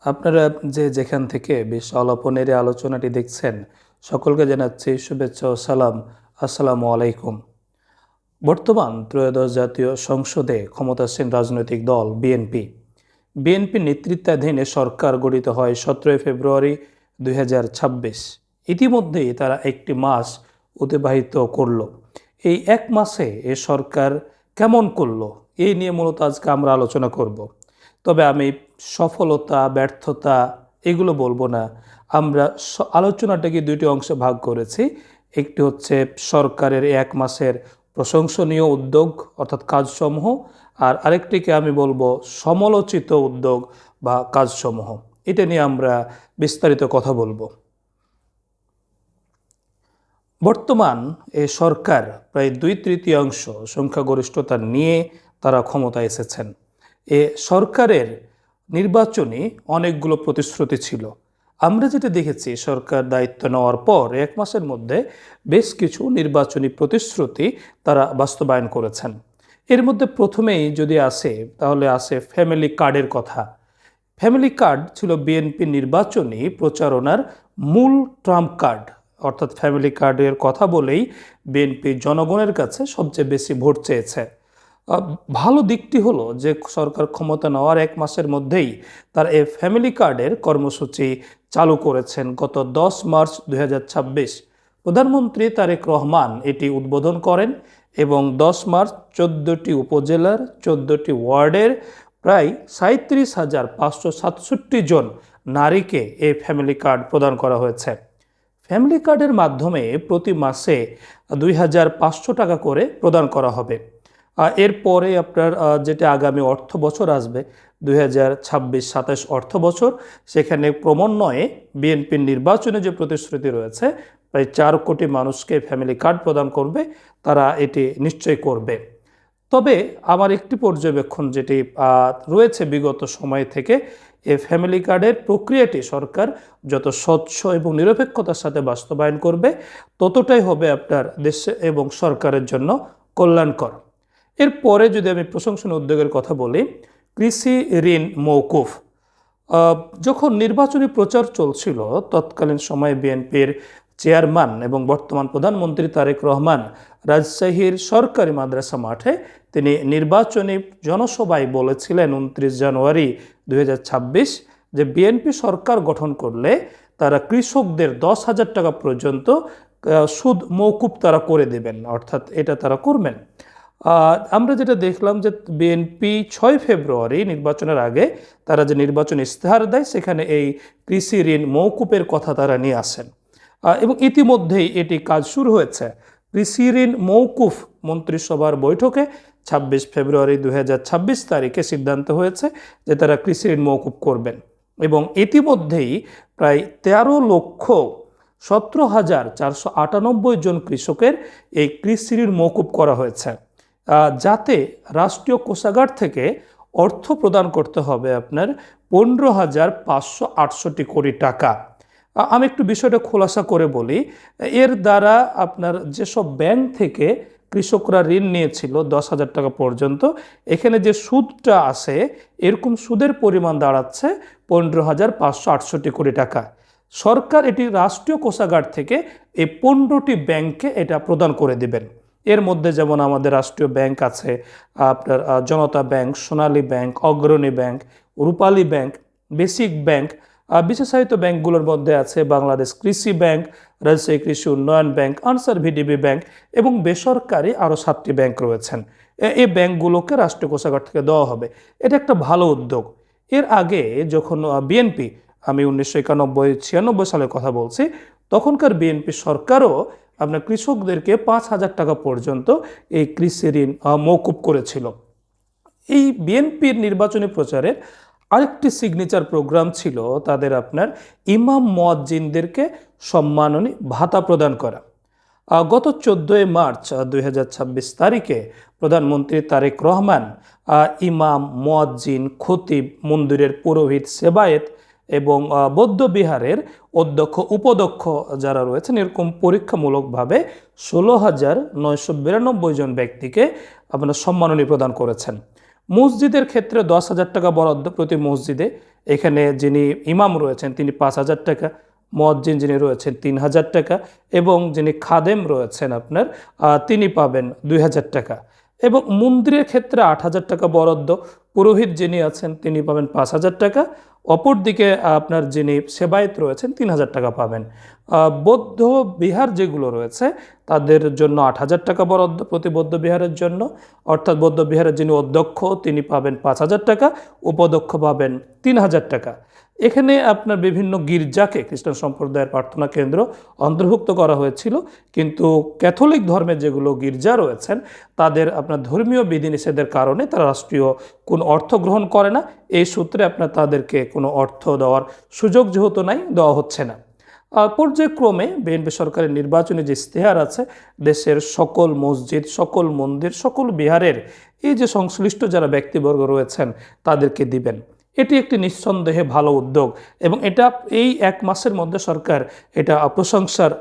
আপনারা যে যেখান থেকে বেশ অল্পনের এই আলোচনাটি দেখছেন, সকলকে জানাচ্ছি শুভেচ্ছা ও সালাম। আসসালামু আলাইকুম। বর্তমান ত্রয়োদশ জাতীয় সংসদে ক্ষমতাসীন রাজনৈতিক দল বিএনপি নেতৃত্বাধীন এ সরকার গঠিত হয় 17 ফেব্রুয়ারি 2026। ইতিমধ্যেই তারা একটি মাস অতিবাহিত করল। এই এক মাসে এ সরকার কেমন করলো, এই নিয়ে মূলত আজকে আমরা আলোচনা করব। তবে আমি সফলতা ব্যর্থতা এগুলো বলবো না। আমরা আলোচনাটাকে দুইটি অংশে ভাগ করেছি। একটি হচ্ছে সরকারের এক মাসের প্রশংসনীয় উদ্যোগ অর্থাৎ কাজসমূহ, আর আরেকটিকে আমি বলবো সমালোচিত উদ্যোগ বা কাজসমূহ। এটা নিয়ে আমরা বিস্তারিত কথা বলবো। বর্তমান এই সরকার প্রায় 2/3 সংখ্যাগরিষ্ঠতা নিয়ে তারা ক্ষমতায় এসেছেন। এ সরকারের নির্বাচনী অনেকগুলো প্রতিশ্রুতি ছিল। আমরা যেটা দেখেছি, সরকার দায়িত্ব নেওয়ার পর এক মাসের মধ্যে বেশ কিছু নির্বাচনী প্রতিশ্রুতি তারা বাস্তবায়ন করেছেন। এর মধ্যে প্রথমেই যদি আসে, তাহলে আসে ফ্যামিলি কার্ডের কথা। ফ্যামিলি কার্ড ছিল বিএনপি নির্বাচনী প্রচারণার মূল ট্রাম্প কার্ড। অর্থাৎ ফ্যামিলি কার্ডের কথা বলেই বিএনপি জনগণের কাছে সবচেয়ে বেশি ভোট চেয়েছে। ভালো দিকটি হলো যে সরকার ক্ষমতা নেওয়ার এক মাসের মধ্যেই তার এই ফ্যামিলি কার্ডের কর্মসূচি চালু করেছেন। গত 10 মার্চ 2026 প্রধানমন্ত্রী তারেক রহমান এটি উদ্বোধন করেন এবং 10 মার্চ 14টি উপজেলার 14টি ওয়ার্ডের প্রায় 37,567 জন নারীকে এই ফ্যামিলি কার্ড প্রদান করা হয়েছে। ফ্যামিলি কার্ডের মাধ্যমে প্রতি মাসে 2,500 টাকা করে প্রদান করা হবে। এরপরে আপনার যেটা আগামী অর্থ বছর আসবে 2026-27 অর্থ বছর, সেখানে ক্রমান্বয়ে বিএনপির নির্বাচনে যে প্রতিশ্রুতি রয়েছে, প্রায় 4 কোটি মানুষকে ফ্যামিলি কার্ড প্রদান করবে, তারা এটি নিশ্চয় করবে। তবে আমার একটি পর্যবেক্ষণ যেটি রয়েছে বিগত সময় থেকে, এই ফ্যামিলি কার্ডের প্রক্রিয়াটি সরকার যত স্বচ্ছ এবং নিরপেক্ষতার সাথে বাস্তবায়ন করবে, ততটাই হবে আপনার দেশ এবং সরকারের জন্য কল্যাণকর। এরপরে যদি আমি প্রশংসনীয় উদ্যোগের কথা বলি, কৃষি ঋণ মওকুফ। যখন নির্বাচনী প্রচার চলছিল, তৎকালীন সময়ে বিএনপির চেয়ারম্যান এবং বর্তমান প্রধানমন্ত্রী তারেক রহমান রাজশাহীর সরকারি মাদ্রাসা মাঠে তিনি নির্বাচনী জনসভায় বলেছিলেন 29 জানুয়ারি 2026 যে বিএনপি সরকার গঠন করলে তারা কৃষকদের 10,000 টাকা পর্যন্ত সুদ মওকুফ তারা করে দেবেন, অর্থাৎ এটা তারা করবেন। আমরা যেটা দেখলাম যে বিএনপি 6 ফেব্রুয়ারি নির্বাচনের আগে তারা যে নির্বাচন ইস্তেহার দেয়, সেখানে এই কৃষি ঋণ মওকুফের কথা তারা নিয়ে আসেন এবং ইতিমধ্যেই এটি কাজ শুরু হয়েছে। কৃষি ঋণ মওকুফ মন্ত্রিসভার বৈঠকে 26 ফেব্রুয়ারি 2026 তারিখে সিদ্ধান্ত হয়েছে যে তারা কৃষি ঋণ মওকুফ করবেন এবং ইতিমধ্যেই প্রায় 13,17,498 জন কৃষকের এই কৃষি ঋণ মওকুফ করা হয়েছে, যাতে রাষ্ট্রীয় কোষাগার থেকে অর্থ প্রদান করতে হবে আপনার 15,568 কোটি টাকা। আমি একটু বিষয়টা খোলাসা করে বলি। এর দ্বারা আপনার যেসব ব্যাংক থেকে কৃষকরা ঋণ নিয়েছিল 10,000 টাকা পর্যন্ত, এখানে যে সুদটা আসে, এরকম সুদের পরিমাণ দাঁড়াচ্ছে 15,568 কোটি টাকা। সরকার এটি রাষ্ট্রীয় কোষাগার থেকে এই 15টি ব্যাংকে এটা প্রদান করে দিবেন। এর মধ্যে যেমন আমাদের রাষ্ট্রীয় ব্যাংক আছে, আপনার জনতা ব্যাংক, সোনালী ব্যাংক, অগ্রণী ব্যাংক, রূপালী ব্যাংক, বেসিক ব্যাংক। বিশেষায়িত ব্যাংকগুলোর মধ্যে আছে বাংলাদেশ কৃষি ব্যাংক, রাজশাহী কৃষি উন্নয়ন ব্যাংক, আনসার ভিডিবি ব্যাংক এবং বেসরকারি আরও 7টি ব্যাংক রয়েছেন। এই ব্যাংকগুলোকে রাষ্ট্রীয় কোষাগার থেকে দেওয়া হবে। এটা একটা ভালো উদ্যোগ। এর আগে যখন বিএনপি, আমি 1991-96 সালের কথা বলছি, তখনকার বিএনপি সরকারও আপনার কৃষকদেরকে 5,000 টাকা পর্যন্ত এই কৃষি ঋণ মওকুফ করেছিল। এই বিএনপির নির্বাচনী প্রচারের আরেকটি সিগনেচার প্রোগ্রাম ছিল তাদের আপনার ইমাম মুয়াজ্জিনদেরকে সম্মাননী ভাতা প্রদান করা। গত 14 মার্চ 2026 তারিখে প্রধানমন্ত্রী তারেক রহমান ইমাম, মুয়াজ্জিন, খতিব, মন্দিরের পুরোহিত, সেবায়েত এবং বৌদ্ধ বিহারের অধ্যক্ষ, উপাধ্যক্ষ যারা রয়েছেন, এরকম পরীক্ষামূলকভাবে 16,992 জন ব্যক্তিকে আপনার সম্মাননী প্রদান করেছেন। মসজিদের ক্ষেত্রে 10,000 টাকা বরাদ্দ প্রতি মসজিদে। এখানে যিনি ইমাম রয়েছেন তিনি 5,000 টাকা, মুয়াজ্জিন যিনি রয়েছেন 3,000 টাকা, এবং যিনি খাদেম রয়েছেন আপনার তিনি পাবেন 2,000 টাকা। এবং মন্দিরের ক্ষেত্রে 8,000 টাকা বরাদ্দ, পুরোহিত যিনি আছেন তিনি পাবেন 5,000 টাকা, অপরদিকে আপনার যিনি সেবায়েত রয়েছেন 3,000 টাকা পাবেন। বৌদ্ধ বিহার যেগুলো রয়েছে তাদের জন্য 8,000 টাকা বরাদ্দ প্রতি বৌদ্ধ বিহারের জন্য, অর্থাৎ বৌদ্ধ বিহারের যিনি অধ্যক্ষ তিনি পাবেন 5,000 টাকা, উপাধ্যক্ষ পাবেন 3,000 টাকা। এখানে আপনার বিভিন্ন গির্জাকে খ্রিস্টান সম্প্রদায়ের প্রার্থনা কেন্দ্র অন্তর্ভুক্ত করা হয়েছিল, কিন্তু ক্যাথলিক ধর্মের যেগুলো গির্জা রয়েছেন তাদের আপনার ধর্মীয় বিধিনিষেধের কারণে তারা রাষ্ট্রীয় কোনো অর্থ গ্রহণ করে না। এই সূত্রে আপনার তাদেরকে কোনো অর্থ দেওয়ার সুযোগ যেহেতু নাই, দেওয়া হচ্ছে না। পর্যায়ক্রমে বিএনপি সরকারের নির্বাচনী যে ইশতেহার আছে, দেশের সকল মসজিদ, সকল মন্দির, সকল বিহারের এই যে সংশ্লিষ্ট যারা ব্যক্তিবর্গ রয়েছেন তাদেরকে দিবেন। এটি একটি নিঃসন্দেহে ভালো উদ্যোগ, এবং এটা এই 1 মাসের মধ্যে সরকার এটা প্রশংসার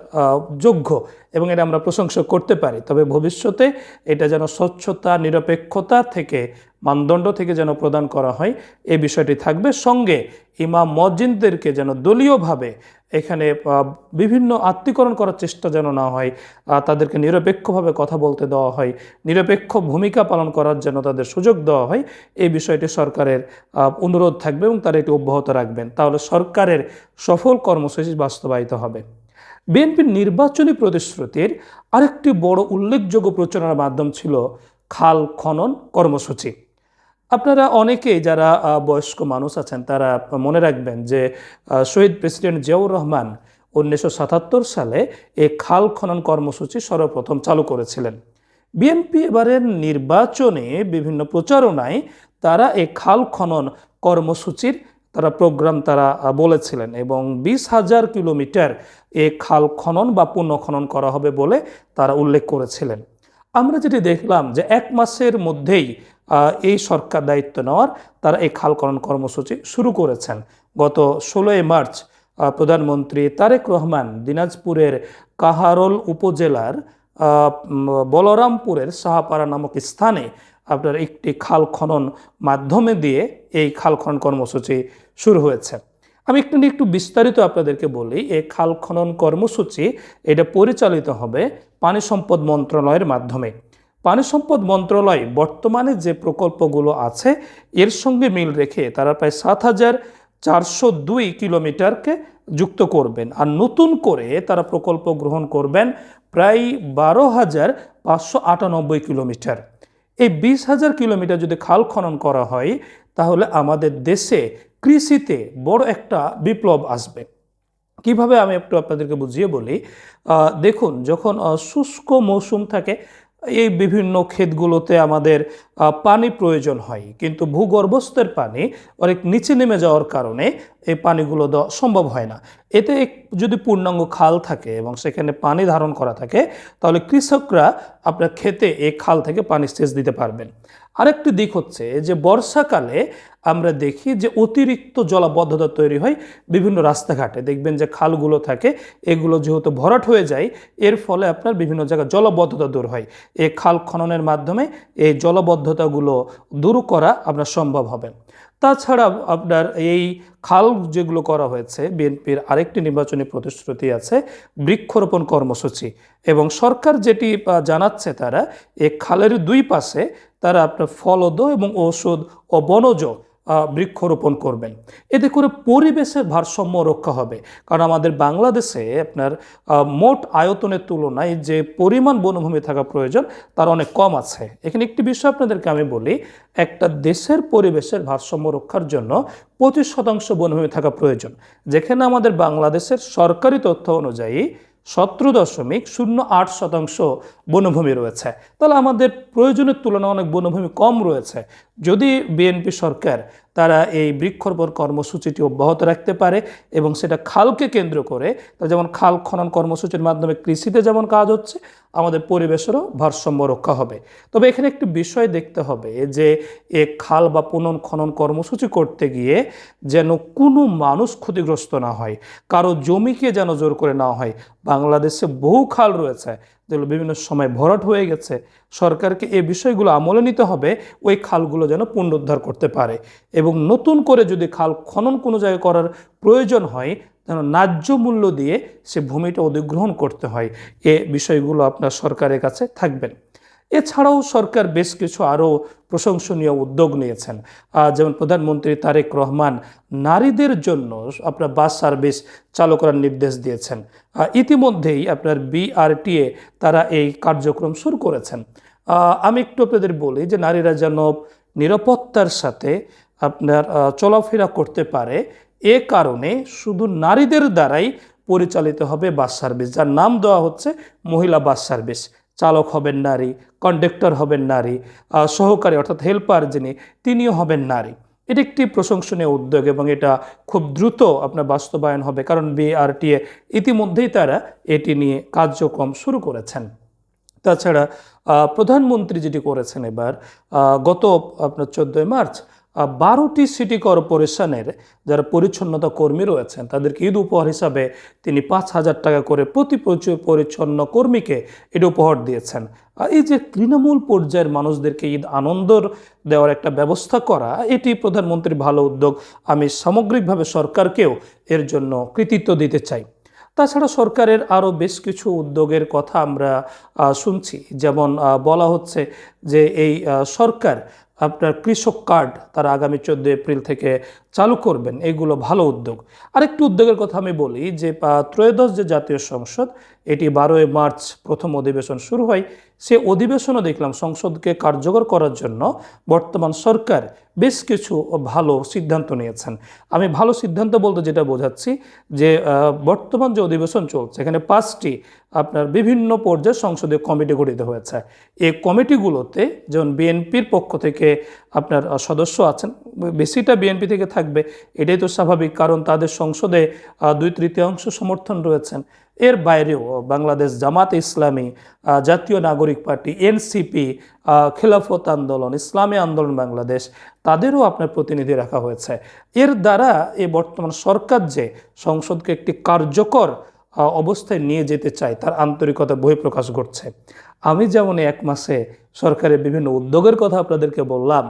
যোগ্য, এবং এটা আমরা প্রশংসা করতে পারি। তবে ভবিষ্যতে এটা যেন স্বচ্ছতা, নিরপেক্ষতা থেকে, মানদণ্ড থেকে যেন প্রদান করা হয়, এই বিষয়টি থাকবে। সঙ্গে ইমাম মুয়াজ্জিনদেরকে যেন দলীয়ভাবে এখানে বিভিন্ন আত্মীকরণ করার চেষ্টা যেন না হয়, তাদেরকে নিরপেক্ষভাবে কথা বলতে দেওয়া হয়, নিরপেক্ষ ভূমিকা পালন করার জন্য তাদের সুযোগ দেওয়া হয়, এই বিষয়টি সরকারের অনুরোধ থাকবে এবং তারা এটি অব্যাহত রাখবেন। তাহলে সরকারের সফল কর্মসূচি বাস্তবায়িত হবে। বিএনপির নির্বাচনী প্রতিশ্রুতির আরেকটি বড় উল্লেখযোগ্য প্রচারণার মাধ্যম ছিল খাল খনন কর্মসূচি। আপনারা অনেকেই যারা বয়স্ক মানুষ আছেন তারা মনে রাখবেন যে শহীদ প্রেসিডেন্ট জিয়াউর রহমান 1977 সালে এই খাল খনন কর্মসূচি সর্বপ্রথম চালু করেছিলেন। বিএনপি এবারের নির্বাচনে বিভিন্ন প্রচারণায় তারা এই খাল খনন কর্মসূচির প্রোগ্রাম বলেছিলেন, এবং 20,000 কিলোমিটার এই খাল খনন বা পুনঃখনন করা হবে বলে তারা উল্লেখ করেছিলেন। আমরা যেটি দেখলাম যে 1 মাসের মধ্যেই এই সরকার দায়িত্ব নেওয়ার তারা এই খাল খনন কর্মসূচি শুরু করেছেন। গত 16 মার্চ প্রধানমন্ত্রী তারেক রহমান দিনাজপুরের কাহারোল উপজেলার বলরামপুরের সাহাপাড়া নামক স্থানে আপনার একটি খাল খনন মাধ্যমে দিয়ে এই খাল খনন কর্মসূচি শুরু হয়েছে। আমি একটু বিস্তারিত আপনাদেরকে বলি। এই খাল খনন কর্মসূচি এটা পরিচালিত হবে পানি সম্পদ মন্ত্রণালয়ের মাধ্যমে। পানি সম্পদ মন্ত্রণালয় বর্তমানে যে প্রকল্পগুলো আছে এর সঙ্গে মিল রেখে তারা প্রায় 7,402 কিলোমিটারকে যুক্ত করবেন, আর নতুন করে তারা প্রকল্প গ্রহণ করবেন প্রায় 12,598 কিলোমিটার। এই 20,000 কিলোমিটার যদি খাল খনন করা হয় তাহলে আমাদের দেশে কৃষিতে বড় একটা বিপ্লব আসবে। কিভাবে আমি একটু আপনাদেরকে বুঝিয়ে বলি। দেখুন, যখন শুষ্ক মৌসুম থাকে এই বিভিন্ন ক্ষেতগুলোতে আমাদের পানি প্রয়োজন হয়, কিন্তু ভূগর্ভস্থের পানি অনেক নিচে নেমে যাওয়ার কারণে এই পানিগুলো দেওয়া সম্ভব হয় না। এতে যদি পূর্ণাঙ্গ খাল থাকে এবং সেখানে পানি ধারণ করা থাকে তাহলে কৃষকরা আপনার ক্ষেতে এই খাল থেকে পানি সেচ দিতে পারবেন। আরেকটি দিক হচ্ছে যে বর্ষাকালে আমরা দেখি যে অতিরিক্ত জলাবদ্ধতা তৈরি হয় বিভিন্ন রাস্তাঘাটে। দেখবেন যে খালগুলো থাকে এগুলো যেহেতু ভরাট হয়ে যায়, এর ফলে আপনার বিভিন্ন জায়গায় জলাবদ্ধতা দূর হয়। এই খাল খননের মাধ্যমে এই জলাবদ্ধতাগুলো দূর করা আপনার সম্ভব হবে। তাছাড়া আপনার এই খাল যেগুলো করা হয়েছে, বিএনপির আরেকটি নির্বাচনী প্রতিশ্রুতি আছে বৃক্ষরোপণ কর্মসূচি, এবং সরকার যেটি জানাচ্ছে তারা এই খালের 2 পাশে তারা আপনার ফলদ এবং ঔষধ ও বনজ বৃক্ষরোপণ করবেন। এতে করে পরিবেশের ভারসাম্য রক্ষা হবে, কারণ আমাদের বাংলাদেশে আপনার মোট আয়তনের তুলনায় যে পরিমাণ বনভূমি থাকা প্রয়োজন তার অনেক কম আছে। এখানে একটি বিষয় আপনাদেরকে আমি বলি, একটা দেশের পরিবেশের ভারসাম্য রক্ষার জন্য 25% বনভূমি থাকা প্রয়োজন, যেখানে আমাদের বাংলাদেশের সরকারি তথ্য অনুযায়ী 17.08% বনভূমি রয়েছে। তাহলে আমাদের প্রয়োজনের তুলনায় অনেক বনভূমি কম রয়েছে। যদি বিএনপি সরকার তারা এই বৃক্ষরোপণ কর্মসূচিটি অব্যাহত রাখতে পারে এবং সেটা খালকে কেন্দ্র করে, যেমন খাল খনন কর্মসূচির মাধ্যমে কৃষিতে যেমন কাজ হচ্ছে, আমাদের পরিবেশেরও ভারসাম্য রক্ষা হবে। তবে এখানে একটি বিষয় দেখতে হবে যে এ খাল বা পুনঃখনন কর্মসূচি করতে গিয়ে যেন কোনো মানুষ ক্ষতিগ্রস্ত না হয়, কারো জমিকে যেন জোর করে না হয়। বাংলাদেশে বহু খাল রয়েছে যেগুলো বিভিন্ন সময় ভরাট হয়ে গেছে, সরকারকে এই বিষয়গুলো আমলে নিতে হবে, ওই খালগুলো যেন পুনরুদ্ধার করতে পারে এবং নতুন করে যদি খাল খনন কোনো জায়গায় করার প্রয়োজন হয় যেন ন্যায্য মূল্য দিয়ে সে ভূমিটা অধিগ্রহণ করতে হয়। এ বিষয়গুলো আপনার সরকারের কাছে থাকবেন। এছাড়াও সরকার বেশ কিছু আরও প্রশংসনীয় উদ্যোগ নিয়েছেন, যেমন প্রধানমন্ত্রী তারেক রহমান নারীদের জন্য আপনার বাস সার্ভিস চালু করার নির্দেশ দিয়েছেন। ইতিমধ্যেই আপনার বিআরটিএ তারা এই কার্যক্রম শুরু করেছেন। আমি একটু আপনাদের বলি যে নারীরা যেন নিরাপত্তার সাথে আপনার চলাফেরা করতে পারে, এ কারণে শুধু নারীদের দ্বারাই পরিচালিত হবে বাস সার্ভিস, যার নাম দেওয়া হচ্ছে মহিলা বাস সার্ভিস। চালক হবেন নারী, কন্ডাক্টর হবেন নারী, সহকারী অর্থাৎ হেল্পার যিনি তিনিও হবেন নারী। এটি একটি প্রশংসনীয় উদ্যোগ এবং এটা খুব দ্রুত আপনার বাস্তবায়ন হবে, কারণ বিআরটিএ ইতিমধ্যেই তারা এটি নিয়ে কার্যক্রম শুরু করেছেন। তাছাড়া প্রধানমন্ত্রী যেটি করেছেন এবার গত আপনার 14 মার্চ 12টি সিটি কর্পোরেশনের যারা পরিচ্ছন্নতা কর্মী রয়েছেন তাদেরকে ঈদ উপহার হিসাবে তিনি 5,000 টাকা করে প্রতি পরিচ্ছন্ন কর্মীকে এটা উপহার দিয়েছেন। এই যে তৃণমূল পর্যায়ের মানুষদেরকে ঈদ আনন্দ দেওয়ার একটা ব্যবস্থা করা, এটি প্রধানমন্ত্রীর ভালো উদ্যোগ। আমি সামগ্রিকভাবে সরকারকেও এর জন্য কৃতিত্ব দিতে চাই। তাছাড়া সরকারের আরও বেশ কিছু উদ্যোগের কথা আমরা শুনছি, যেমন বলা হচ্ছে যে এই সরকার আপনার কৃষক কার্ড তারা আগামী 14 এপ্রিল থেকে চালু করবেন, এগুলো ভালো উদ্যোগ। আরেকটি উদ্যোগের কথা আমি বলি যে ত্রয়োদশ যে জাতীয় সংসদ, এটি 12 মার্চ প্রথম অধিবেশন শুরু হয়। সে অধিবেশনও দেখলাম সংসদকে কার্যকর করার জন্য বর্তমান সরকার বেশ কিছু ভালো সিদ্ধান্ত নিয়েছেন। আমি ভালো সিদ্ধান্ত বলতে যেটা বোঝাচ্ছি যে বর্তমান যে অধিবেশন চলছে এখানে 5টি আপনার বিভিন্ন পর্যায়ে সংসদীয় কমিটি গঠিত হয়েছে। এই কমিটিগুলোতে যেমন বিএনপির পক্ষ থেকে আপনার সদস্য আছেন, বেশিটা বিএনপি থেকে থাকবে, এটাই তো স্বাভাবিক, কারণ তাদের সংসদে 2/3 সমর্থন রয়েছেন। এর বাইরেও বাংলাদেশ জামাত ইসলামী, জাতীয় নাগরিক পার্টি, এনসিপি, খেলাফত আন্দোলন, ইসলামী আন্দোলন বাংলাদেশ, তাদেরও আপনার প্রতিনিধি রাখা হয়েছে। এর দ্বারা এই বর্তমান সরকার যে সংসদকে একটি কার্যকর অবস্থায় নিয়ে যেতে চায় তার আন্তরিকতা বহিঃপ্রকাশ ঘটছে। আমি যেমন 1 মাসে সরকারের বিভিন্ন উদ্যোগের কথা আপনাদেরকে বললাম,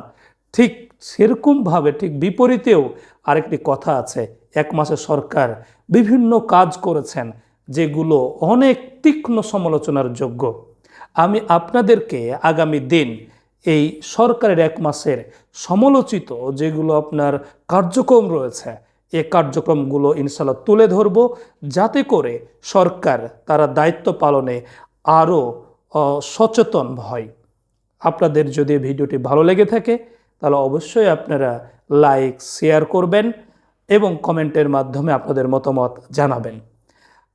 ঠিক সেরকমভাবে ঠিক বিপরীতেও আরেকটি কথা আছে। 1 মাসে সরকার বিভিন্ন কাজ করেছেন যেগুলো অনেক তীক্ষ্ণ সমালোচনার যোগ্য। আমি আপনাদেরকে আগামী দিন এই সরকারের 1 মাসের সমালোচিত যেগুলো আপনার কার্যক্রম রয়েছে এই কার্যক্রমগুলো ইনশাআল্লাহ তুলে ধরব, যাতে করে সরকার তারা দায়িত্ব পালনে আরও সচেতন হয়। আপনাদের যদি ভিডিওটি ভালো লেগে থাকে তাহলে অবশ্যই আপনারা লাইক শেয়ার করবেন এবং কমেন্টের মাধ্যমে আপনাদের মতামত জানাবেন।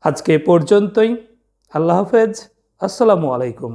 আজকে এ পর্যন্তই। আল্লাহ হাফেজ। আসসালামু আলাইকুম।